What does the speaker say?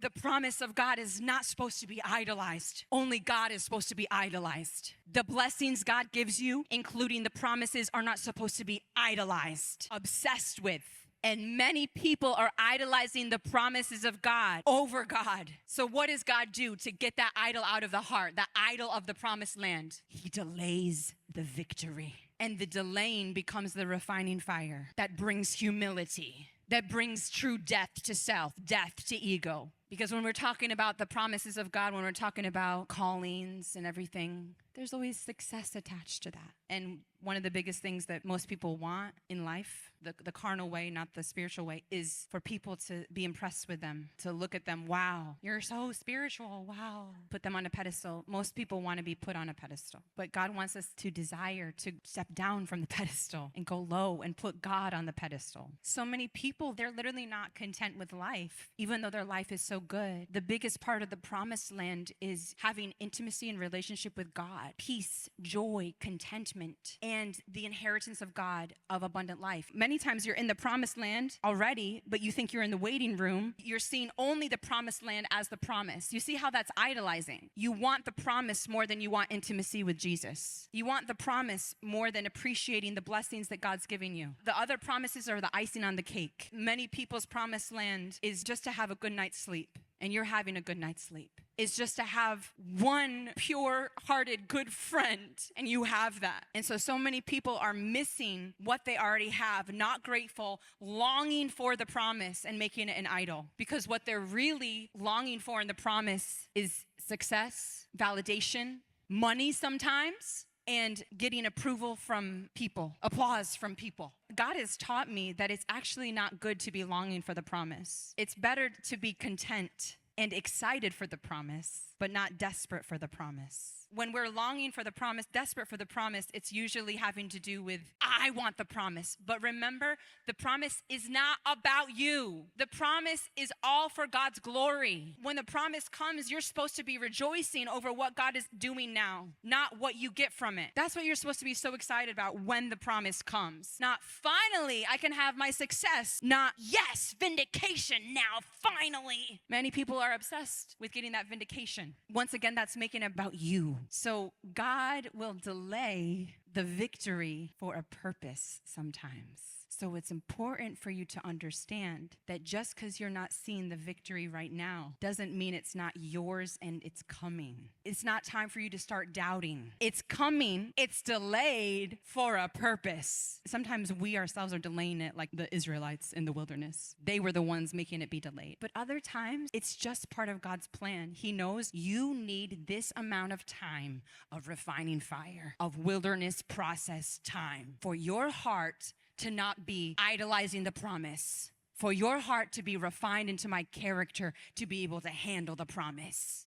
The promise of God is not supposed to be idolized. Only God is supposed to be idolized. The blessings God gives you, including the promises, are not supposed to be idolized, obsessed with. And many people are idolizing the promises of God over God. So what does God do to get that idol out of the heart, the idol of the promised land? He delays the victory. And the delaying becomes the refining fire that brings humility, that brings true death to self, death to ego. Because when we're talking about the promises of God, when we're talking about callings and everything, there's always success attached to that. And one of the biggest things that most people want in life, the carnal way, not the spiritual way, is for people to be impressed with them, to look at them, wow, you're so spiritual, wow. Put them on a pedestal. Most people want to be put on a pedestal. But God wants us to desire to step down from the pedestal and go low and put God on the pedestal. So many people, they're literally not content with life, even though their life is so good. The biggest part of the promised land is having intimacy and relationship with God, peace, joy, contentment, and the inheritance of God of abundant life. Many times you're in the promised land already, but you think you're in the waiting room. You're seeing only the promised land as the promise. You see how that's idolizing. You want the promise more than you want intimacy with Jesus. You want the promise more than appreciating the blessings that God's giving you. The other promises are the icing on the cake. Many people's promised land is just to have a good night's sleep. And you're having a good night's sleep. It's just to have one pure-hearted good friend, and you have that. And so many people are missing what they already have, not grateful, longing for the promise and making it an idol. Because what they're really longing for in the promise is success, validation, money sometimes, and getting approval from people, applause from people. God has taught me that it's actually not good to be longing for the promise. It's better to be content and excited for the promise, but not desperate for the promise. When we're longing for the promise, desperate for the promise, it's usually having to do with, I want the promise. But remember, the promise is not about you. The promise is all for God's glory. When the promise comes, you're supposed to be rejoicing over what God is doing now, not what you get from it. That's what you're supposed to be so excited about when the promise comes. Not, finally, I can have my success. Not, yes, vindication now, finally. Many people are obsessed with getting that vindication. Once again, that's making it about you. So God will delay the victory for a purpose sometimes. So it's important for you to understand that just because you're not seeing the victory right now doesn't mean it's not yours and it's coming. It's not time for you to start doubting. It's coming. It's delayed for a purpose. Sometimes we ourselves are delaying it, like the Israelites in the wilderness. They were the ones making it be delayed. But other times, it's just part of God's plan. He knows you need this amount of time of refining fire, of wilderness process time for your heart to not be idolizing the promise, for your heart to be refined into my character to be able to handle the promise.